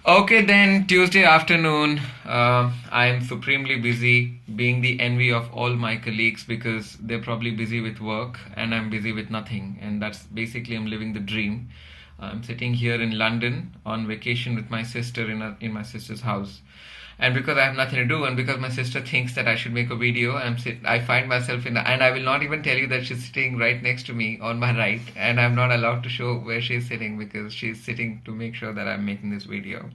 Okay, then Tuesday afternoon, I'm supremely busy, being the envy of all my colleagues because they're probably busy with work and I'm busy with nothing. And that's basically I'm living the dream. I'm sitting here in London on vacation with my sister in my sister's house. And because I have nothing to do, and because my sister thinks that I should make a video, I find myself and I will not even tell you that she's sitting right next to me on my right, and I'm not allowed to show where she's sitting because she's sitting to make sure that I'm making this video.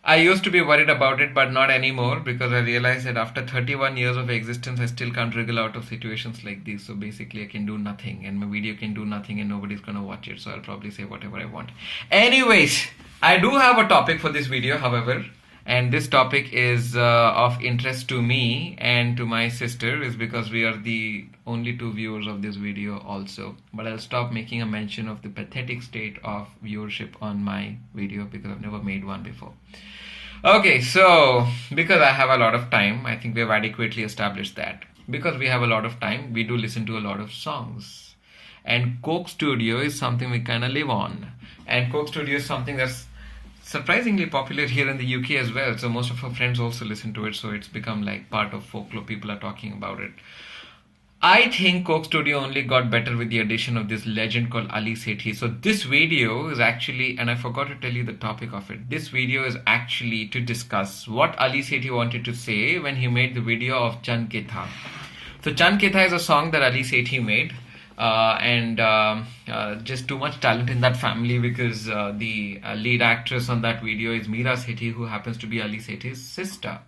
I used to be worried about it, but not anymore because I realized that after 31 years of existence, I still can't wriggle out of situations like these. So basically, I can do nothing, and my video can do nothing, and nobody's gonna watch it. So I'll probably say whatever I want. Anyways, I do have a topic for this video, however, and this topic is of interest to me and to my sister, is because we are the only two viewers of this video also. But I'll stop making a mention of the pathetic state of viewership on my video because I've never made one before. Okay, so because I have a lot of time, I think we have adequately established that. Because we have a lot of time, we do listen to a lot of songs. And Coke Studio is something we kind of live on. And Coke Studio is something that's surprisingly popular here in the UK as well. So most of our friends also listen to it. So it's become like part of folklore. People are talking about it. I think Coke Studio only got better with the addition of this legend called Ali Sethi. So this video is actually, and I forgot to tell you the topic of it. This video is actually to discuss what Ali Sethi wanted to say when he made the video of Chan Kithan. So Chan Kithan is a song that Ali Sethi made. Just too much talent in that family because the lead actress on that video is Meera Sethi, who happens to be Ali Sethi's sister.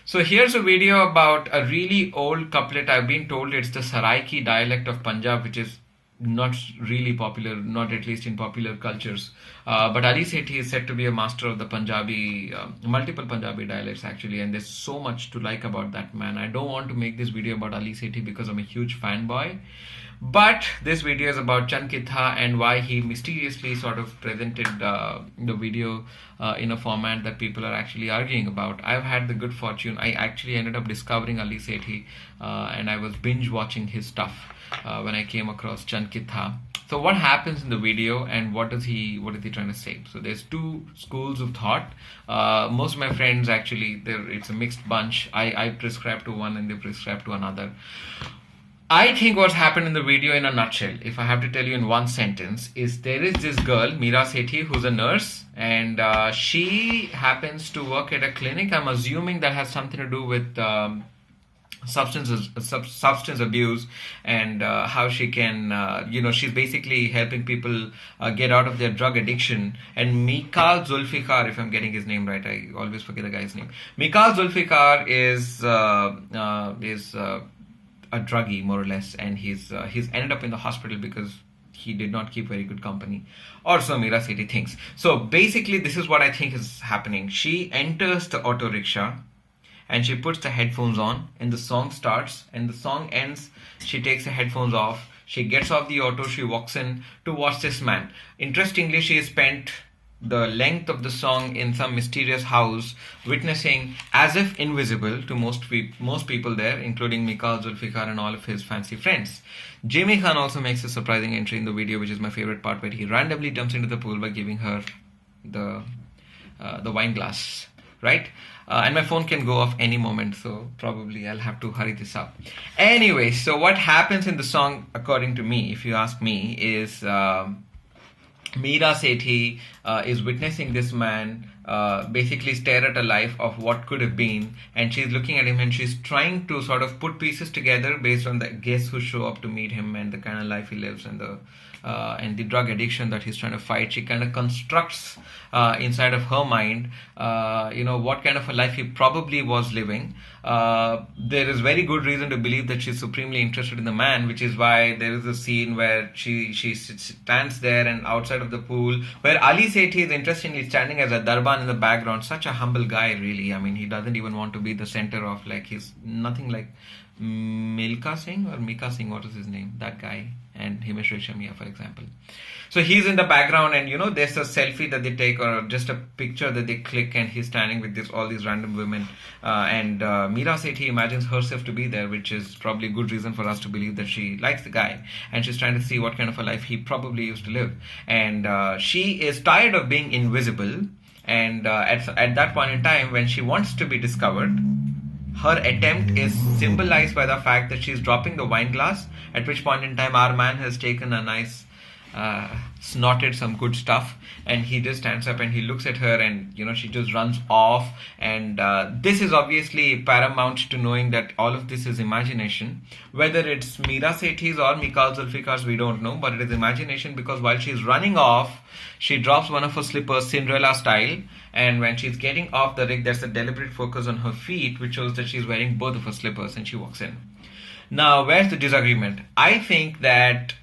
So here's a video about a really old couplet. I've been told it's the Saraiki dialect of Punjab, which is not really popular, not at least in popular cultures. But Ali Sethi is said to be a master of the Punjabi, multiple Punjabi dialects actually, and there's so much to like about that man. I don't want to make this video about Ali Sethi because I'm a huge fanboy. But this video is about Chan Kithan and why he mysteriously sort of presented the video in a format that people are actually arguing about. I've had the good fortune. I actually ended up discovering Ali Sethi and I was binge watching his stuff when I came across Chan Kithan. So what happens in the video and what is he trying to say? So there's two schools of thought. Most of my friends actually, it's a mixed bunch. I prescribe to one and they prescribe to another. I think what's happened in the video in a nutshell, if I have to tell you in one sentence, is there is this girl, Meera Sethi, who's a nurse, and she happens to work at a clinic. I'm assuming that has something to do with substance abuse and how she can, she's basically helping people get out of their drug addiction. And Mikal Zulfikar, if I'm getting his name right, I always forget the guy's name. Mikal Zulfikar is a druggie more or less, and he's ended up in the hospital because he did not keep very good company, or so Meera Sethi thinks. So basically this is what I think is happening. She enters the auto rickshaw and she puts the headphones on and the song starts and the song ends. She takes the headphones off, she gets off the auto, she walks in to watch this man. Interestingly, she spent the length of the song in some mysterious house, witnessing, as if invisible to most people there, including Mikal Zulfikar and all of his fancy friends. Jamie Khan also makes a surprising entry in the video, which is my favorite part, where he randomly jumps into the pool by giving her the wine glass, right? And my phone can go off any moment, so probably I'll have to hurry this up. Anyway, so what happens in the song, according to me, if you ask me, is Meera Sethi is witnessing this man basically stare at a life of what could have been, and she's looking at him and she's trying to sort of put pieces together based on the guests who show up to meet him and the kind of life he lives and the drug addiction that he's trying to fight. She kind of constructs inside of her mind, what kind of a life he probably was living. There is very good reason to believe that she's supremely interested in the man, which is why there is a scene where she stands there and outside of the pool, where Ali Sethi is interestingly standing as a darban in the background. Such a humble guy, really. I mean, he doesn't even want to be the center of, like, he's nothing like Milka Singh or Mika Singh, what is his name? That guy. And Himesh Reshammiya, for example. So he's in the background, and there's a selfie that they take, or just a picture that they click, and he's standing with all these random women. And Meera Sethi imagines herself to be there, which is probably a good reason for us to believe that she likes the guy, and she's trying to see what kind of a life he probably used to live. And she is tired of being invisible, And at that point in time, when she wants to be discovered, her attempt is symbolized by the fact that she's dropping the wine glass, at which point in time our man has taken a nice snorted some good stuff, and he just stands up and he looks at her, and she just runs off. And this is obviously paramount to knowing that all of this is imagination. Whether it's Meera Sethi's or Mikhail Zulfikar's, we don't know, but it is imagination, because while she's running off, she drops one of her slippers, Cinderella style, and when she's getting off the rig, there's a deliberate focus on her feet, which shows that she's wearing both of her slippers, and she walks in. Now, where's the disagreement? I think that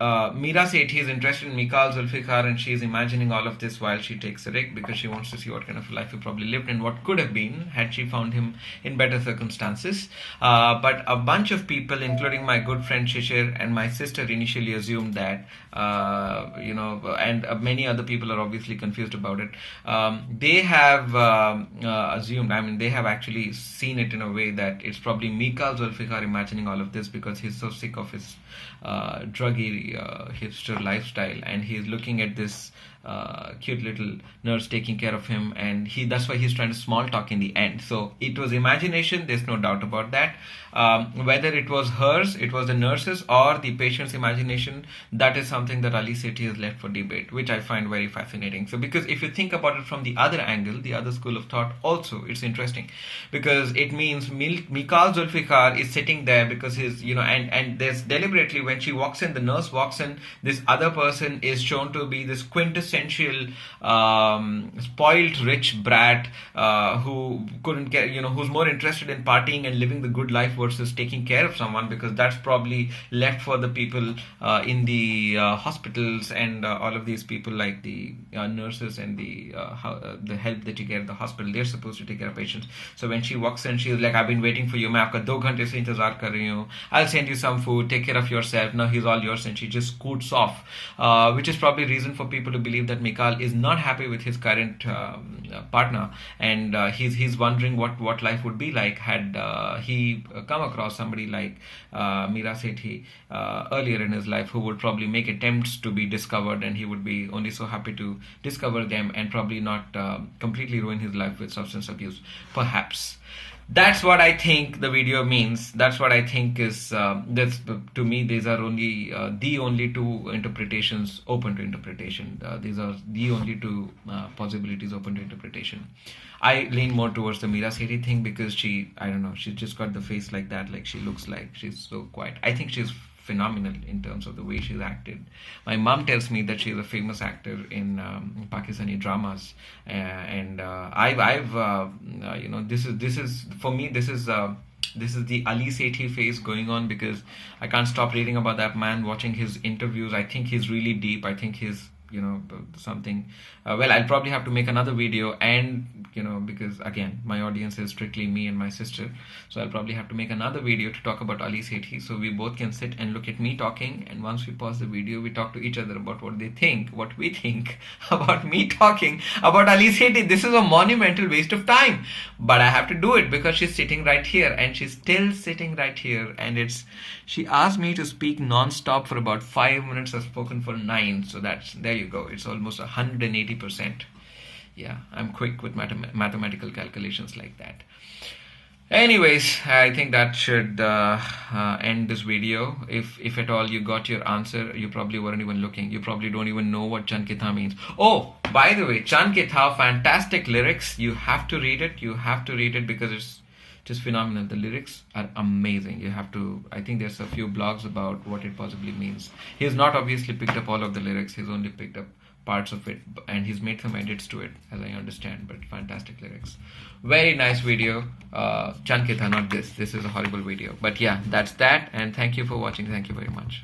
Meera Sethi is interested in Mikhail Zulfikar, and she is imagining all of this while she takes the rig, because she wants to see what kind of life he probably lived and what could have been had she found him in better circumstances. But a bunch of people, including my good friend Shishir and my sister, initially assumed that, and many other people are obviously confused about it. They have assumed, they have actually seen it in a way that it's probably Mikhail Zulfikar imagining all of this because he's so sick of his druggy hipster lifestyle, and he's looking at this cute little nurse taking care of him, and that's why he's trying to small talk in the end. So it was imagination, there's no doubt about that. Whether it was hers, it was the nurse's, or the patient's imagination, that is something that Ali Sethi has left for debate, which I find very fascinating. So because if you think about it from the other angle, the other school of thought also, it's interesting, because it means Mikhail Zulfikar is sitting there because he's, and there's deliberately, when she walks in, the nurse walks in, this other person is shown to be this quintessential spoiled rich brat who couldn't get, who's more interested in partying and living the good life versus taking care of someone, because that's probably left for the people in the hospitals and all of these people, like the nurses and the help that you get at the hospital. They're supposed to take care of patients. So when she walks in, she's like, I've been waiting for you, मैं आपका 2 घंटे से इंतजार कर रही हूँ, I'll send you some food, take care of yourself, now he's all yours, and she just scoots off, which is probably reason for people to believe that Mikhail is not happy with his current partner, and he's wondering what life would be like had he come across somebody like Meera Sethi earlier in his life, who would probably make attempts to be discovered, and he would be only so happy to discover them and probably not completely ruin his life with substance abuse, perhaps. That's what I think the video means. That's what I think is, to me, these are only the only two interpretations open to interpretation. These are the only two possibilities open to interpretation. I lean more towards the Meera Sethi thing because she's just got the face like that, like she looks like she's so quiet. I think she's phenomenal in terms of the way she's acted. My mom tells me that she's a famous actor in Pakistani dramas, and this is for me, this is the Ali Sethi phase going on, because I can't stop reading about that man, watching his interviews. I think he's really deep. I think he's something. I'll probably have to make another video, and because again, my audience is strictly me and my sister, so I'll probably have to make another video to talk about Ali Sethi, so we both can sit and look at me talking, and once we pause the video, we talk to each other about what we think about me talking about Ali Sethi. This is a monumental waste of time, but I have to do it because she's sitting right here, and she's still sitting right here, and she asked me to speak non-stop for about 5 minutes. I've spoken for 9, so there you go. It's almost 180%. Yeah, I'm quick with mathematical calculations like that. Anyways, I think that should end this video. If at all you got your answer, you probably weren't even looking. You probably don't even know what Chan Kithan means. Oh, by the way, Chan Kithan, fantastic lyrics. You have to read it. You have to read it because it's just phenomenal. The lyrics are amazing. You have to, I think there's a few blogs about what it possibly means. He has not obviously picked up all of the lyrics. He's only picked up parts of it, and he's made some edits to it, as I understand, but fantastic lyrics. Very nice video. Chan Kithan, not this. This is a horrible video. But yeah, that's that, and thank you for watching. Thank you very much.